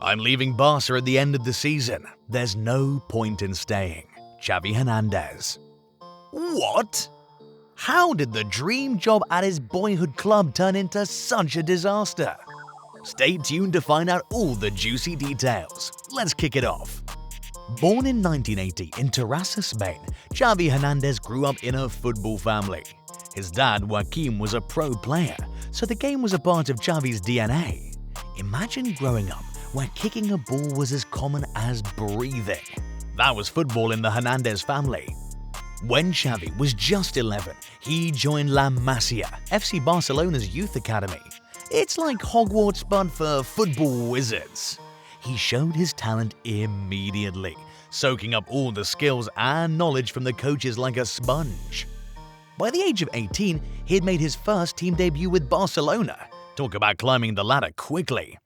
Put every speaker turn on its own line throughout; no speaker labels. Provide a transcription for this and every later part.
I'm leaving Barca at the end of the season. There's no point in staying. Xavi Hernandez. What? How did the dream job at his boyhood club turn into such a disaster? Stay tuned to find out all the juicy details. Let's kick it off. Born in 1980 in Terrassa, Spain, Xavi Hernandez grew up in a football family. His dad, Joaquim, was a pro player, so the game was a part of Xavi's DNA. Imagine growing up where kicking a ball was as common as breathing. That was football in the Hernandez family. When Xavi was just 11, he joined La Masia, FC Barcelona's youth academy. It's like Hogwarts but for football wizards. He showed his talent immediately, soaking up all the skills and knowledge from the coaches like a sponge. By the age of 18, he had made his first team debut with Barcelona. Talk about climbing the ladder quickly.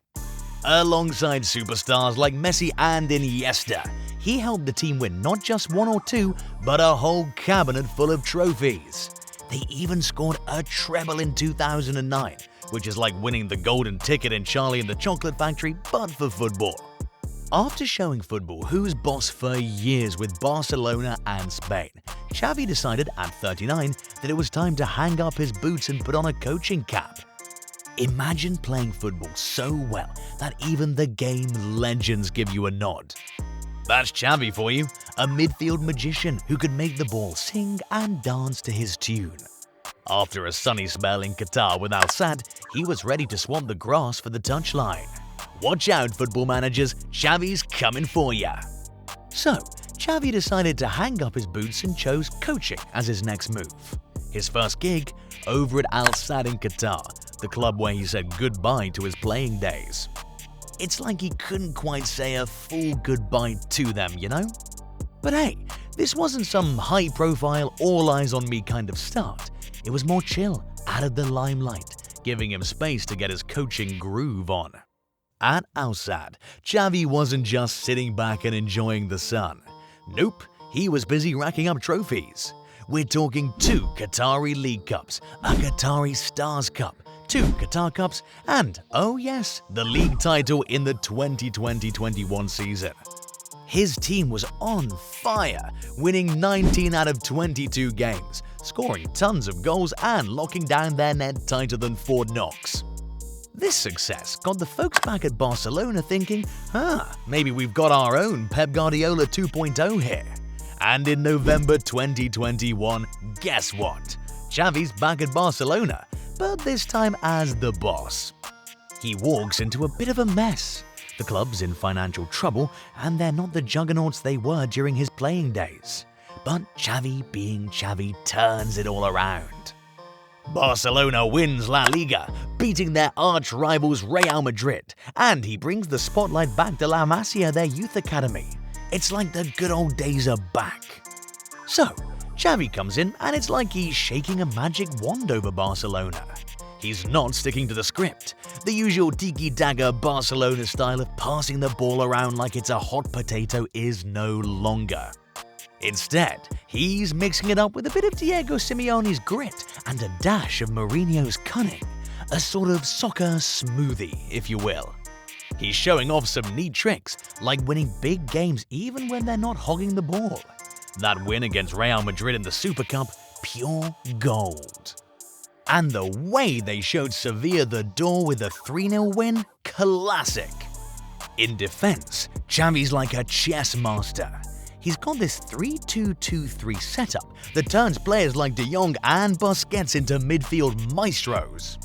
Alongside superstars like Messi and Iniesta, he helped the team win not just one or two, but a whole cabinet full of trophies. They even scored a treble in 2009, which is like winning the golden ticket in Charlie and the Chocolate Factory, but for football. After showing football who's boss for years with Barcelona and Spain, Xavi decided at 39 that it was time to hang up his boots and put on a coaching cap. Imagine playing football so well that even the game legends give you a nod. That's Xavi for you, a midfield magician who could make the ball sing and dance to his tune. After a sunny spell in Qatar with Al Sadd, he was ready to swamp the grass for the touchline. Watch out, football managers, Xavi's coming for ya. So, Xavi decided to hang up his boots and chose coaching as his next move. His first gig, over at Al Sadd in Qatar, the club where he said goodbye to his playing days. It's like he couldn't quite say a full goodbye to them, you know? But hey, this wasn't some high-profile, all-eyes-on-me kind of start. It was more chill, out of the limelight, giving him space to get his coaching groove on. At Al Sadd, Xavi wasn't just sitting back and enjoying the sun. Nope, he was busy racking up trophies. We're talking 2 Qatari League Cups, a Qatari Stars Cup, 2 Qatar Cups, and, oh yes, the league title in the 2020-21 season. His team was on fire, winning 19 out of 22 games, scoring tons of goals and locking down their net tighter than Fort Knox. This success got the folks back at Barcelona thinking, maybe we've got our own Pep Guardiola 2.0 here. And in November 2021, guess what? Xavi's back at Barcelona, but this time as the boss. He walks into a bit of a mess. The club's in financial trouble and they're not the juggernauts they were during his playing days. But Xavi being Xavi turns it all around. Barcelona wins La Liga, beating their arch-rivals Real Madrid, and he brings the spotlight back to La Masia, their youth academy. It's like the good old days are back. So, Xavi comes in and it's like he's shaking a magic wand over Barcelona. He's not sticking to the script, the usual tiki-taka Barcelona style of passing the ball around like it's a hot potato is no longer. Instead, he's mixing it up with a bit of Diego Simeone's grit and a dash of Mourinho's cunning, a sort of soccer smoothie, if you will. He's showing off some neat tricks, like winning big games even when they're not hogging the ball. That win against Real Madrid in the Super Cup, pure gold. And the way they showed Sevilla the door with a 3-0 win, classic. In defense, Xavi's like a chess master. He's got this 3-2-2-3 setup that turns players like De Jong and Busquets into midfield maestros.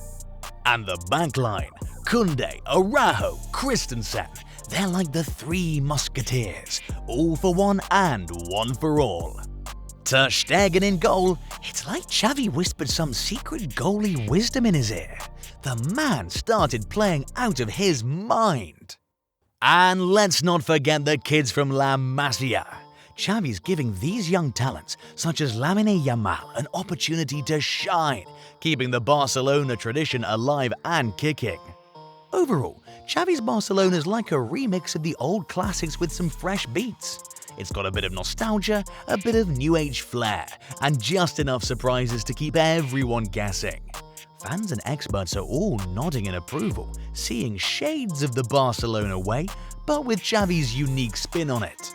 And the backline, Koundé, Araujo, Christensen, they're like the 3 musketeers, all for one and one for all. Ter Stegen in goal, it's like Xavi whispered some secret goalie wisdom in his ear. The man started playing out of his mind. And let's not forget the kids from La Masia. Xavi's giving these young talents, such as Lamine Yamal, an opportunity to shine, keeping the Barcelona tradition alive and kicking. Overall, Xavi's Barcelona is like a remix of the old classics with some fresh beats. It's got a bit of nostalgia, a bit of new age flair, and just enough surprises to keep everyone guessing. Fans and experts are all nodding in approval, seeing shades of the Barcelona way, but with Xavi's unique spin on it.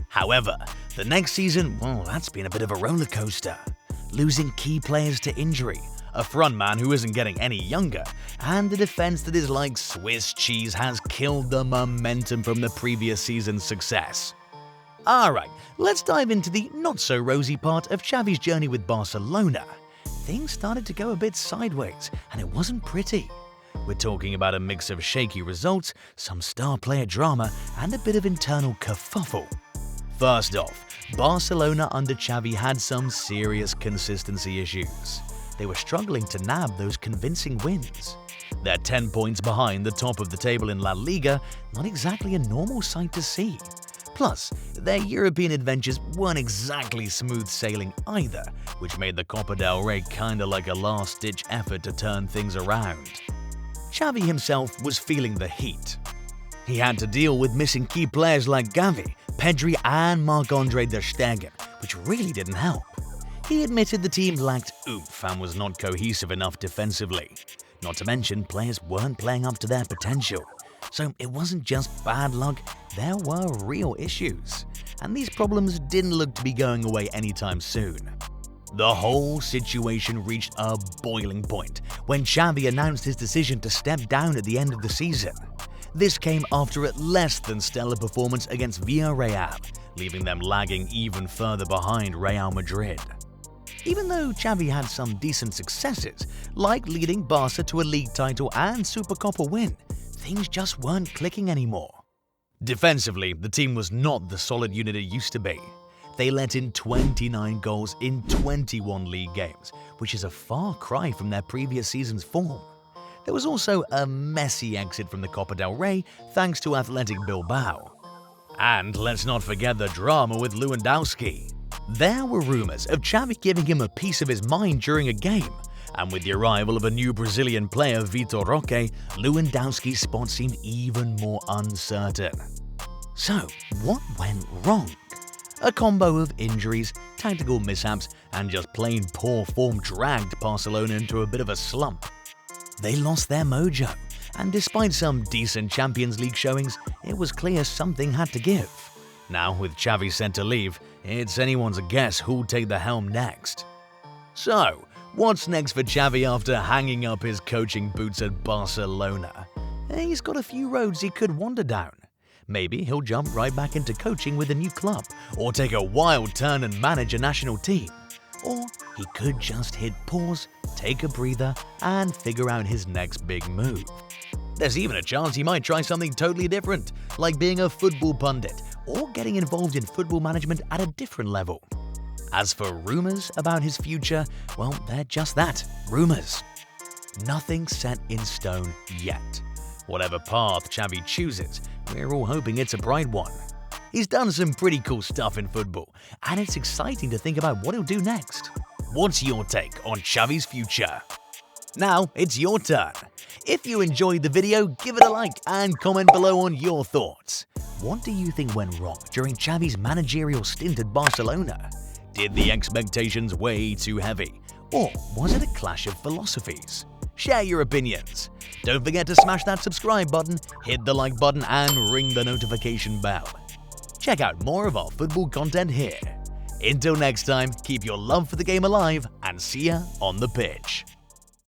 However, the next season, well, that's been a bit of a roller coaster. Losing key players to injury, a frontman who isn't getting any younger, and a defense that is like Swiss cheese has killed the momentum from the previous season's success. Alright, let's dive into the not-so-rosy part of Xavi's journey with Barcelona. Things started to go a bit sideways, and it wasn't pretty. We're talking about a mix of shaky results, some star player drama, and a bit of internal kerfuffle. First off, Barcelona under Xavi had some serious consistency issues. They were struggling to nab those convincing wins. They're 10 points behind the top of the table in La Liga, not exactly a normal sight to see. Plus, their European adventures weren't exactly smooth sailing either, which made the Copa del Rey kinda like a last-ditch effort to turn things around. Xavi himself was feeling the heat. He had to deal with missing key players like Gavi, Pedri and Marc-Andre ter Stegen, which really didn't help. He admitted the team lacked oomph and was not cohesive enough defensively. Not to mention, players weren't playing up to their potential. So it wasn't just bad luck, there were real issues. And these problems didn't look to be going away anytime soon. The whole situation reached a boiling point when Xavi announced his decision to step down at the end of the season. This came after a less than stellar performance against Villarreal, leaving them lagging even further behind Real Madrid. Even though Xavi had some decent successes, like leading Barca to a league title and Supercopa win, things just weren't clicking anymore. Defensively, the team was not the solid unit it used to be. They let in 29 goals in 21 league games, which is a far cry from their previous season's form. There was also a messy exit from the Copa del Rey thanks to Athletic Bilbao. And let's not forget the drama with Lewandowski. There were rumors of Xavi giving him a piece of his mind during a game, and with the arrival of a new Brazilian player, Vitor Roque, Lewandowski's spot seemed even more uncertain. So, what went wrong? A combo of injuries, tactical mishaps, and just plain poor form dragged Barcelona into a bit of a slump. They lost their mojo, and despite some decent Champions League showings, it was clear something had to give. Now, with Xavi set to leave, it's anyone's guess who'll take the helm next. So, what's next for Xavi after hanging up his coaching boots at Barcelona? He's got a few roads he could wander down. Maybe he'll jump right back into coaching with a new club, or take a wild turn and manage a national team. Or he could just hit pause, take a breather, and figure out his next big move. There's even a chance he might try something totally different, like being a football pundit, or getting involved in football management at a different level. As for rumors about his future, well, they're just that, rumors. Nothing set in stone yet. Whatever path Xavi chooses, we're all hoping it's a bright one. He's done some pretty cool stuff in football, and it's exciting to think about what he'll do next. What's your take on Xavi's future? Now it's your turn. If you enjoyed the video, give it a like and comment below on your thoughts. What do you think went wrong during Xavi's managerial stint at Barcelona? Did the expectations weigh too heavy? Or was it a clash of philosophies? Share your opinions. Don't forget to smash that subscribe button, hit the like button, and ring the notification bell. Check out more of our football content here. Until next time, keep your love for the game alive and see ya on the pitch.